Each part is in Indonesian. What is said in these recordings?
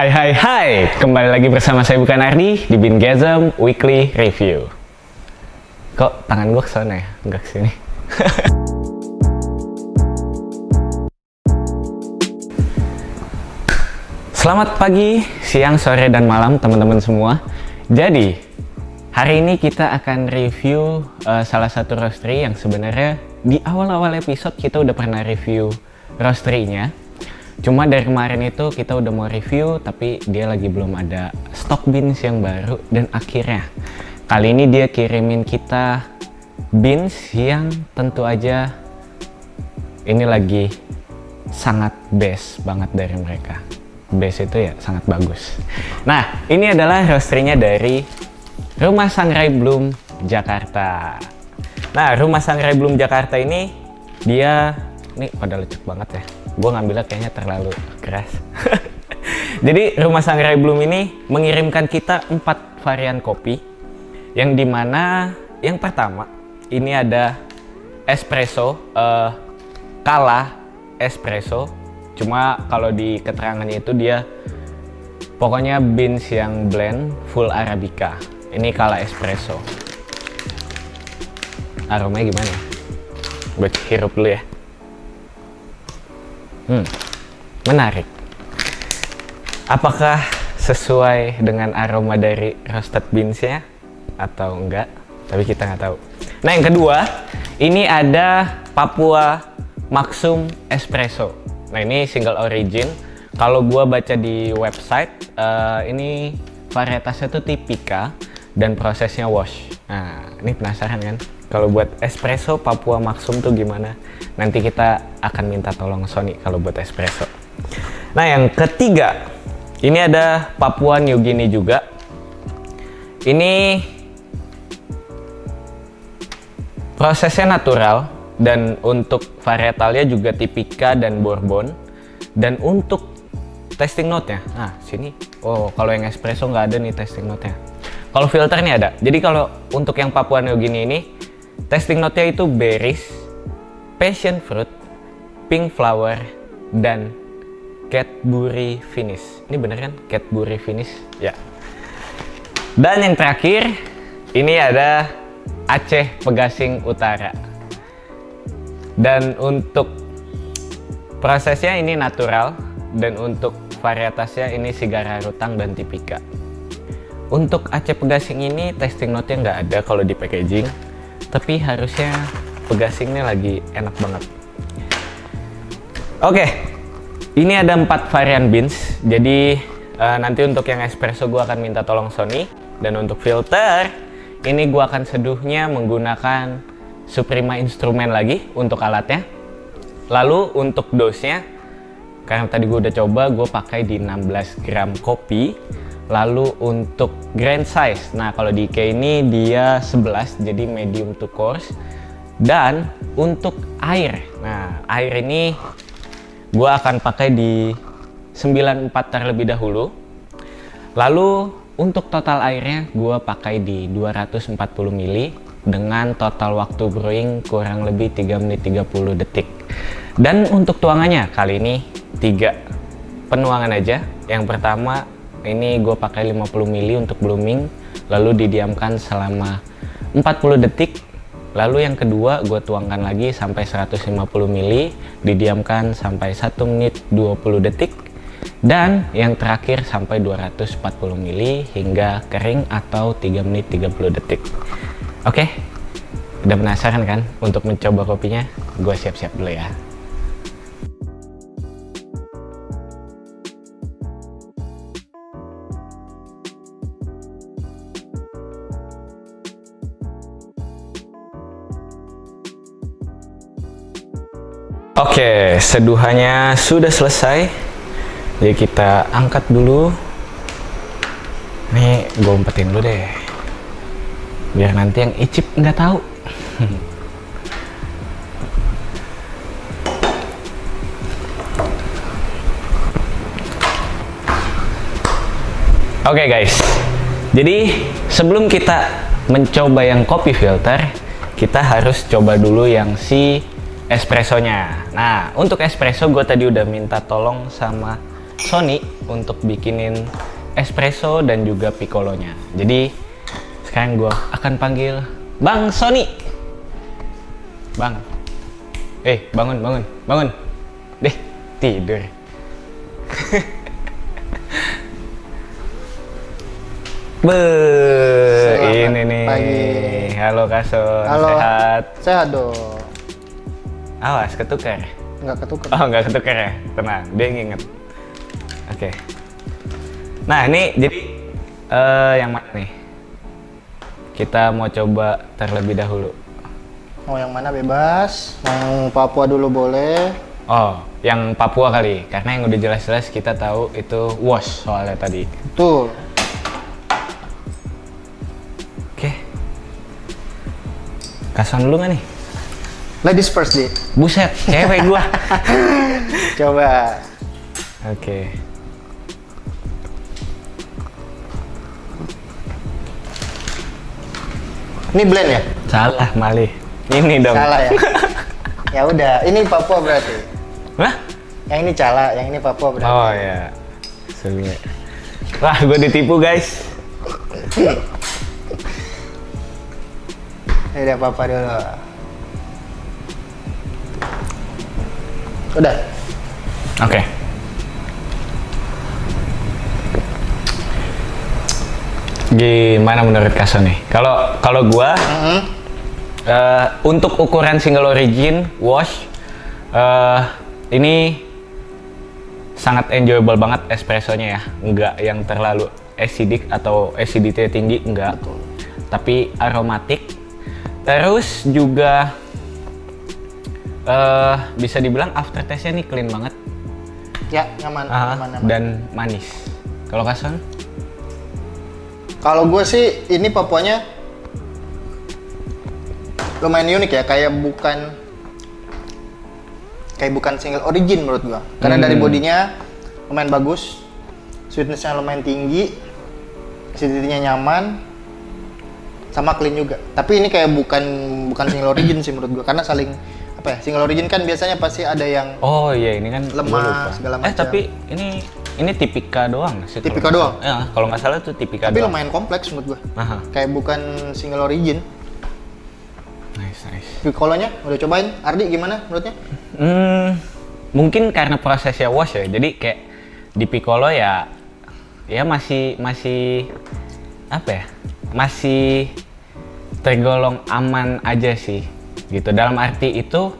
Hai, kembali lagi bersama saya Bukan Ardi di Bingasm Weekly Review. Kok tangan gue kesana ya? Enggak kesini. Selamat pagi, siang, sore, dan malam teman-teman semua. Jadi, hari ini kita akan review salah satu roastery yang sebenarnya di awal-awal episode kita udah pernah review roastery-nya. Cuma dari kemarin itu kita udah mau review, tapi dia lagi belum ada stok beans yang baru. Dan akhirnya, kali ini dia kirimin kita beans yang tentu aja ini lagi sangat best banget dari mereka. Best itu ya sangat bagus. Nah, ini adalah roastery-nya dari Rumah Sangrai Bloom Jakarta. Nah, Rumah Sangrai Bloom Jakarta ini dia ini pada lecek banget ya. Gue ngambilnya kayaknya terlalu keras. Jadi Rumah Sangrai Bloom ini mengirimkan kita 4 varian kopi, yang dimana yang pertama ini ada espresso, Kala espresso. Cuma kalau di keterangannya itu dia pokoknya beans yang blend full arabica. Ini Kala espresso. Aromanya gimana? Gue hirup dulu ya. Menarik. Apakah sesuai dengan aroma dari roasted beans-nya atau enggak? Tapi kita nggak tahu. Nah, yang kedua, ini ada Papua Maxum Espresso. Nah, ini single origin. Kalau gua baca di website, ini varietasnya tuh Tipika dan prosesnya wash. Nah, ini penasaran kan? Kalau buat espresso Papua Maxum tuh gimana? Nanti kita akan minta tolong Sony kalau buat espresso. Nah, yang ketiga, ini ada Papua New Guinea juga. Ini prosesnya natural dan untuk varietalnya juga Tipika dan Bourbon. Dan untuk tasting note-nya, nah sini, oh kalau yang espresso nggak ada nih tasting note-nya. Kalau filter nih ada. Jadi kalau untuk yang Papua New Guinea ini, tasting note-nya itu berries, passion fruit, pink flower, dan Cadbury finish. Ini bener kan? Cadbury finish? Ya. Dan yang terakhir, ini ada Aceh Pegasing Utara. Dan untuk prosesnya ini natural, dan untuk varietasnya ini Sigara Rutang dan Tipika. Untuk Aceh Pegasing ini tasting note-nya nggak ada kalau di packaging, tapi harusnya pegasingnya lagi enak banget. Oke, ini ada 4 varian beans. Jadi nanti untuk yang espresso gue akan minta tolong Sony. Dan untuk filter, ini gue akan seduhnya menggunakan Suprema instrumen lagi untuk alatnya. Lalu untuk dosnya, karena tadi gue udah coba, gue pakai di 16 gram kopi. Lalu untuk grand size, nah kalau di IKEA ini dia 11, jadi medium to coarse. Dan untuk air, nah air ini gue akan pakai di 94 terlebih dahulu. Lalu untuk total airnya gue pakai di 240 ml dengan total waktu brewing kurang lebih 3 menit 30 detik. Dan untuk tuangannya kali ini 3 penuangan aja. Yang pertama ini gue pakai 50 ml untuk blooming, lalu didiamkan selama 40 detik. Lalu yang kedua gue tuangkan lagi sampai 150 ml, didiamkan sampai 1 menit 20 detik. Dan yang terakhir sampai 240 ml hingga kering atau 3 menit 30 detik. Oke, udah penasaran kan untuk mencoba kopinya? Gue siap-siap dulu ya. Oke, seduhannya sudah selesai. Jadi kita angkat dulu. Nih, gue umpetin dulu deh. Biar nanti yang icip nggak tahu. Oke guys, jadi sebelum kita mencoba yang kopi filter, kita harus coba dulu yang si espressonya. Nah, untuk espresso gue tadi udah minta tolong sama Sony untuk bikinin espresso dan juga piccolonya. Jadi sekarang gue akan panggil Bang Sony. Bang, bangun. Deh, tidur. Ini nih. Pagi. Halo Kason, Halo. sehat? Sehat dong. Awas, ketukar. Nggak ketukar. Oh, nggak ketukar ya? Tenang, dia nginget. Oke. Nah, ini jadi yang mana nih? Kita mau coba terlebih dahulu. Mau yang mana bebas. Mau Papua dulu boleh. Oh, yang Papua kali. Karena yang udah jelas-jelas kita tahu itu wash soalnya tadi. Betul. Oke. Kason dulu nggak nih? Ladies first deh. Buset, cewek gua. Coba. Oke. Ini blend ya? Salah, Malih. Ini dong. Salah ya? Ya udah, ini Papua berarti. Hah? Yang ini Cala, yang ini Papua berarti. Oh ya. Sebenarnya. Wah, gue ditipu, guys. Ini udah Papua dulu. Udah. Oke. Gimana menurut Kason nih? Kalau gua untuk ukuran single origin wash ini sangat enjoyable banget espressonya ya. Enggak yang terlalu acidic atau acidity tinggi, enggak. Betul. Tapi aromatik. Terus juga bisa dibilang aftertaste-nya nih clean banget. Ya, nyaman, nyaman. Dan manis. Kalau Kason? Kalau gue sih ini Papuanya lumayan unik ya, kayak bukan single origin menurut gua. Karena dari bodinya lumayan bagus, sweetness-nya lumayan tinggi, acidity-nya nyaman, sama clean juga. Tapi ini kayak bukan single origin sih menurut gua, karena saling apa ya? Single origin kan biasanya pasti ada yang Oh iya, ini kan lemah segala macam. tapi ini tipika doang sih. Tipika kalau doang? nggak salah. Ya, kalau nggak salah tuh tipika tapi doang. lumayan kompleks menurut gua. Aha. Kayak bukan single origin. Nice. Piccolonya udah cobain? Ardi gimana menurutnya? Mungkin karena prosesnya wash ya. Jadi kayak di piccolo ya masih apa ya? Masih tergolong aman aja sih. Gitu. Dalam arti itu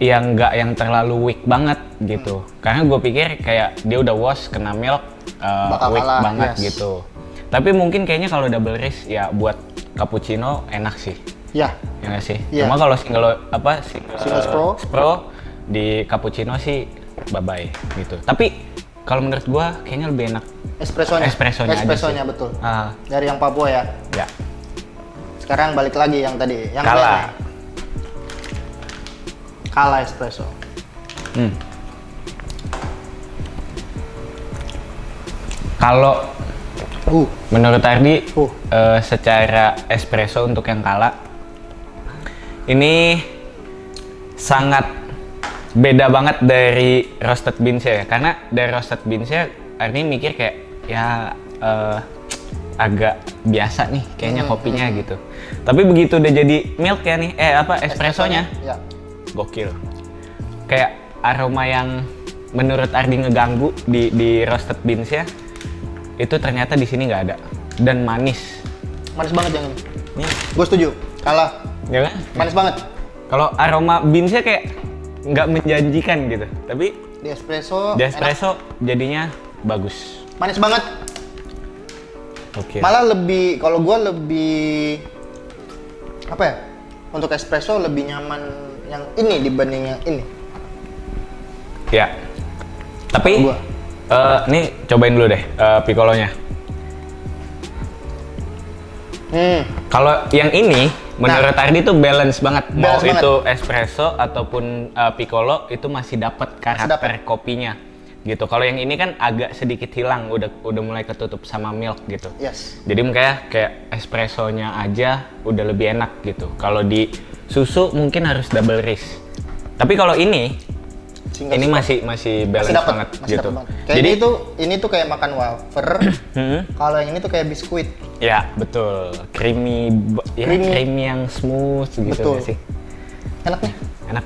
yang nggak yang terlalu weak banget gitu. Karena gue pikir kayak dia udah wash kena milk Bakal weak kalah, banget yes. gitu. Tapi mungkin kayaknya kalau double risk ya buat cappuccino enak sih. Ya, Ya nggak sih? Iya. Cuma kalau single Spro di cappuccino sih bye-bye gitu. Tapi kalau menurut gua kayaknya lebih enak espressonya aja sih. betul. Ah, Dari yang Papua ya. ya. Sekarang balik lagi yang tadi, yang Kala. mana? Kala espresso. Kalau menurut Ardi Uh. secara espresso untuk yang Kala ini sangat beda banget dari roasted beans ya. Karena dari roasted beans ya Ardi mikir kayak ya agak biasa nih kayaknya kopinya gitu. Tapi begitu udah jadi milk ya nih, espressonya Ya. gokil. Kayak aroma yang menurut Ardi ngeganggu di roasted beans ya, itu ternyata di sini nggak ada. Dan manis. Manis banget yang ini. Nih, Gue setuju. Kala. ya kan? Manis banget. Kalau aroma beansnya kayak nggak menjanjikan gitu, tapi Di espresso. di espresso jadinya bagus. enak. Manis banget. Oke. Malah lebih, kalau gue lebih apa ya? Untuk espresso lebih nyaman yang ini dibanding yang ini. Ya. Tapi Kalau gua. nih cobain dulu deh piccolonya. Kalau yang ini menurut Ardi tuh balance banget. Mau Balance itu espresso ataupun piccolo itu masih dapat karakter dapet. kopinya gitu. Kalau yang ini kan agak sedikit hilang, udah mulai ketutup sama milk gitu. Yes. Jadi makanya kayak espressonya aja udah lebih enak gitu. Kalau di susu mungkin harus double risk. Tapi kalau ini single ini spot. masih balance Masih dapet, banget masih gitu. dapet banget. Kayak Jadi ini tuh kayak makan wafer. Kalau yang ini tuh kayak biskuit. ya betul, creamy yang smooth gitu Betul. nggak sih. Enak nih. Enak.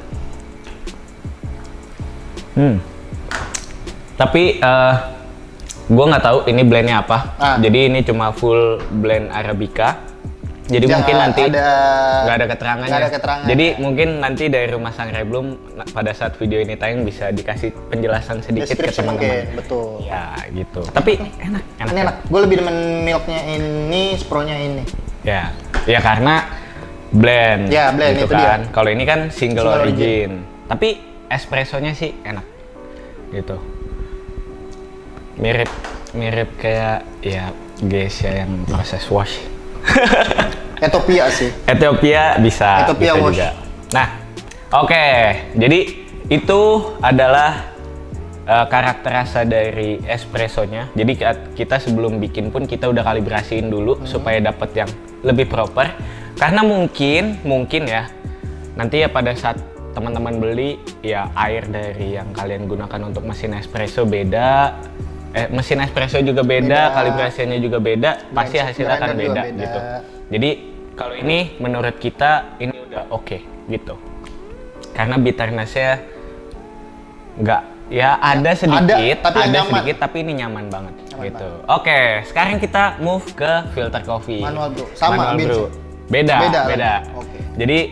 Tapi gue nggak tahu ini blendnya apa. Jadi ini cuma full blend Arabica. Jadi Jangan mungkin nanti nggak ada keterangannya. nggak ada keterangan. Jadi mungkin nanti dari Rumah Sangrai Bloom pada saat video ini tayang bisa dikasih penjelasan sedikit ke Deskripsi mungkin, teman-teman. betul. Ya gitu. Tapi enak. Ini enak. Gue lebih demen milknya ini, spronya ini. Ya karena blend. Ya, blend, gitu itu kan. dia. Kalau ini kan single Single origin. Tapi espressonya sih enak. Gitu. Mirip kayak ya Geisha yang proses wash. Ethiopia sih. Ethiopia bisa Ethiopia wash. juga. Nah, oke. Jadi itu adalah karakter rasa dari espressonya. Jadi kita sebelum bikin pun kita udah kalibrasiin dulu supaya dapat yang lebih proper. Karena mungkin ya nanti ya pada saat teman-teman beli ya air dari yang kalian gunakan untuk mesin espresso beda. Mesin espresso juga beda, kalibrasinya juga beda, pasti hasilnya akan beda gitu. Jadi kalau ini menurut kita ini udah oke gitu. Karena bitterness-nya nggak ya ada sedikit, tapi ini nyaman banget gitu. Oke, sekarang kita move ke filter coffee. Manual brew. Sama Manual brew. Beda. Oke. Jadi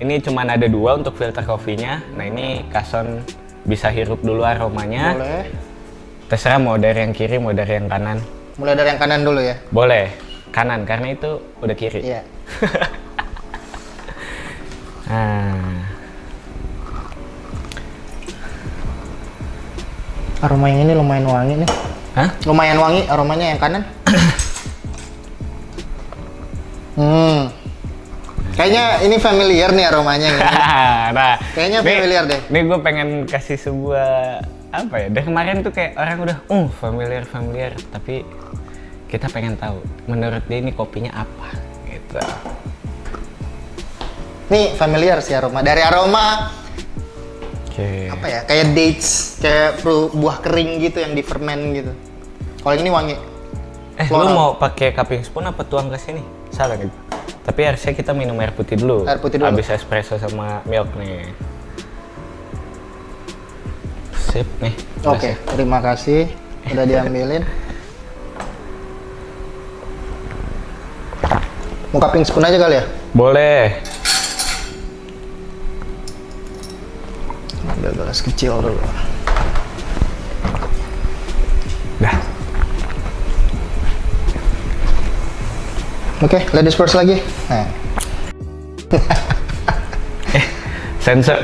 ini cuma ada 2 untuk filter coffee-nya. Nah ini Kason bisa hirup dulu aromanya. Boleh. Terserah mau dari yang kiri, mau dari yang kanan. Mulai dari yang kanan dulu ya. Boleh, kanan karena itu udah kiri. Iya. Aroma yang ini lumayan wangi nih. Hah? Lumayan wangi aromanya yang kanan. Kayaknya ini familiar nih aromanya. Nah, Kayaknya familiar deh. Nih gue pengen kasih sebuah apa ya? Dari kemarin tuh kayak orang udah familiar, tapi kita pengen tahu menurut dia ini kopinya apa gitu. Nih familiar sih aroma. Dari aroma apa ya? Kayak dates, kayak buah kering gitu yang di ferment gitu. Kalau yang ini wangi. Lu mau pakai cupping spoon apa tuang ke sini? Salah nih. Tapi harusnya kita minum air putih dulu. Air putih dulu. Habis espresso sama milk nih. Sip nih. Oke, terima kasih udah diambilin. Mau cupping spoon aja kali ya? Boleh. Ambil gelas kecil dulu. Dah. Oke, ladies first lagi. Nah. Sensor.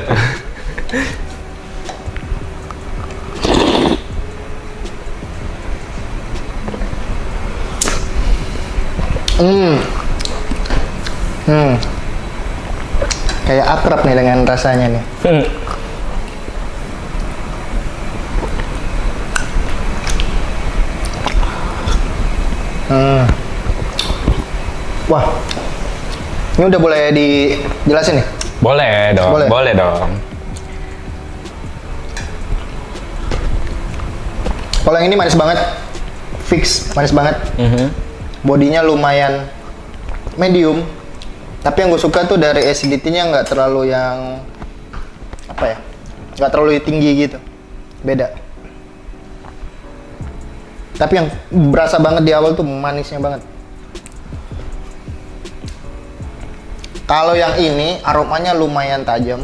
Kayak akrab nih dengan rasanya nih. Wah, ini udah boleh dijelasin nih? Boleh dong, boleh dong. Kalau yang ini manis banget, fix manis banget. Bodinya lumayan medium, tapi yang gue suka tuh dari acidity-nya nggak terlalu yang apa ya, nggak terlalu tinggi gitu, beda. Tapi yang berasa banget di awal tuh manisnya banget. Kalau yang ini aromanya lumayan tajam.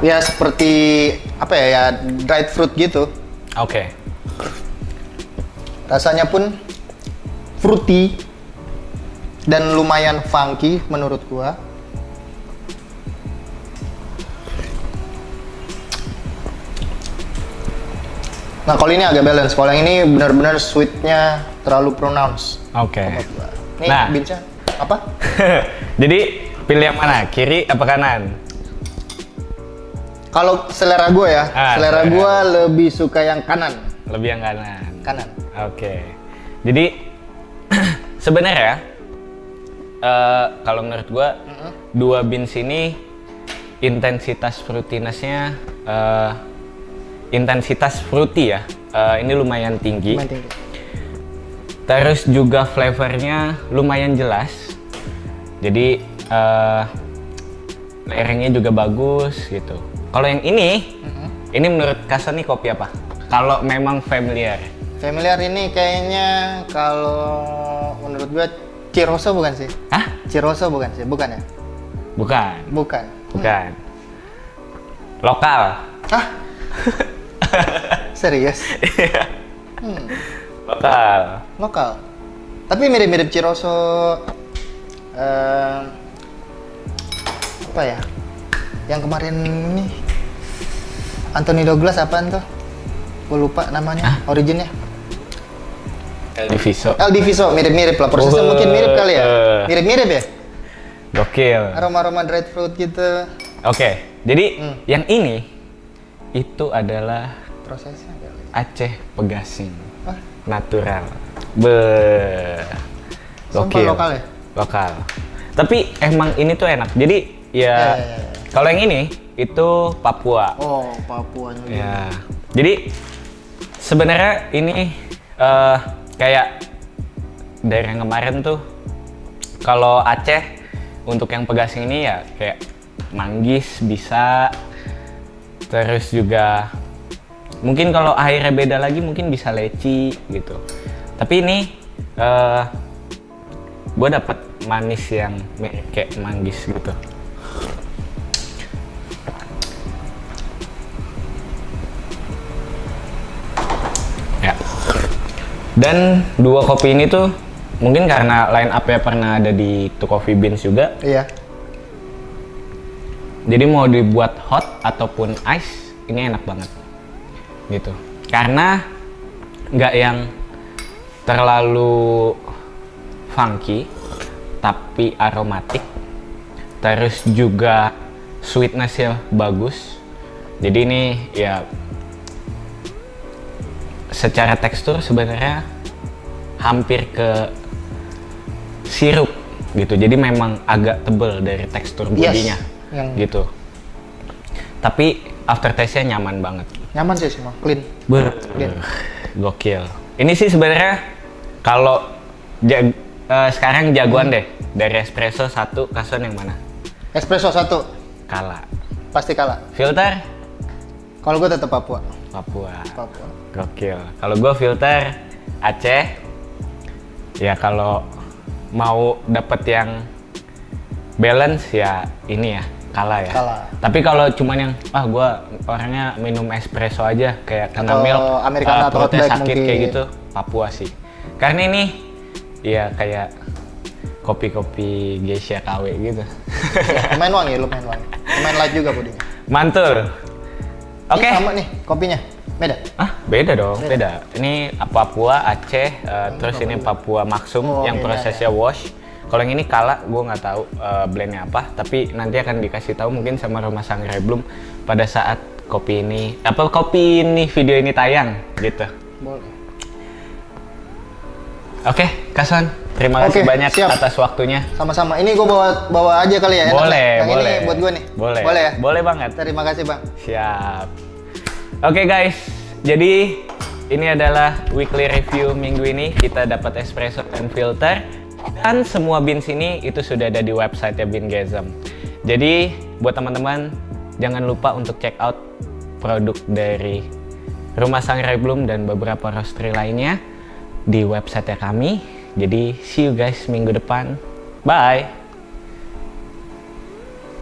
Ya seperti apa ya dried fruit gitu. Oke. Rasanya pun fruity dan lumayan funky menurut gua. Nah kalau ini agak balance. Kalau yang ini benar-benar sweetnya terlalu pronounced. Oke. Nih, Nah, Binsnya apa? jadi pilih yang mana? Kiri apa kanan? Kalau selera gue ya, selera gue lebih suka yang kanan. Lebih yang kanan. Kanan. Oke. Jadi sebenarnya kalau menurut gue 2 beans ini intensitas fruitinessnya, intensitas fruity ya, ini lumayan tinggi. Lumayan tinggi. Terus juga flavornya lumayan jelas. Jadi layering-nya juga bagus gitu. Kalau yang ini menurut Kason nih kopi apa? Kalau memang familiar. Familiar ini kayaknya kalau menurut gua Ciroso bukan sih? Hah? Ciroso bukan sih? Bukan ya? Bukan. Bukan. Bukan. Lokal. Hah? Serius? Lokal. Lokal. Tapi mirip-mirip Ciroso. Apa ya? Yang kemarin ini Anthony Douglas apaan tuh? Gue lupa namanya. Originnya. El Diviso. El Diviso mirip-mirip lah. Prosesnya mungkin mirip kali ya. Mirip-mirip ya? Gokil. Aroma-aroma dried fruit gitu. Oke, jadi yang ini itu adalah Prosesnya kali. Aceh Pegasing. Wah, Natural. sumpah Gokil. lokal ya? Lokal. Tapi emang ini tuh enak. Jadi ya, kalau yang ini itu Papua. Oh, Papua juga. Ya. Jadi sebenarnya ini kayak dari yang kemarin tuh, kalau Aceh untuk yang Pegasing ini ya kayak manggis bisa, terus juga mungkin kalau airnya beda lagi mungkin bisa leci gitu. Tapi ini gue dapet manis yang kayak manggis gitu. Ya. Dan dua kopi ini tuh mungkin karena line up-nya pernah ada di Two Coffee Beans juga. Iya. Jadi mau dibuat hot ataupun ice, ini enak banget. Gitu. Karena nggak yang terlalu funky, tapi aromatik. Terus juga sweetness-nya bagus. Jadi ini ya secara tekstur sebenarnya hampir ke sirup gitu. Jadi memang agak tebel dari tekstur bodinya. Gitu. Tapi aftertaste-nya nyaman banget. Nyaman sih semua, clean. Gokil. Ini sih sebenarnya kalau sekarang jagoan deh dari espresso satu, Kason yang mana? Espresso 1. Kala. Pasti kalah. Filter? Kalau gue tetap Papua. Papua. Papua. Gokil. Kalau gue filter Aceh. Ya kalau mau dapet yang balance ya ini ya Kala ya. Kala. Tapi kalau cuman yang gue orangnya minum espresso aja kayak kena Atau milk, Americano atau hot perutnya black sakit mungkin. kayak gitu, Papua sih. Karena ini ya kayak kopi-kopi geisha KW gitu. Lumayan wangi, lumayan wangi. Lumayan light juga bodinya. Mantul. Oke. Ini sama nih kopinya. Beda? Beda dong, beda. Ini Papua Aceh, terus ini Papua Maksum yang prosesnya wash. Kalau yang ini Kala, gue nggak tahu blendnya apa, tapi nanti akan dikasih tahu mungkin sama Rumah Sangrai Bloom pada saat kopi ini video ini tayang gitu. Boleh. Oke, Kason, terima kasih banyak atas waktunya. Sama-sama. Ini gue bawa aja kali ya. Boleh, yang boleh. ini buat gue nih. Boleh. Boleh ya? Boleh banget. Terima kasih bang. Siap. Oke guys, jadi ini adalah weekly review minggu ini. Kita dapat espresso and filter. Dan semua beans ini itu sudah ada di website ya Beangasm. Jadi buat teman-teman jangan lupa untuk check out produk dari Rumah Sangrai Bloom dan beberapa roastery lainnya di website kami. Jadi see you guys minggu depan. Bye.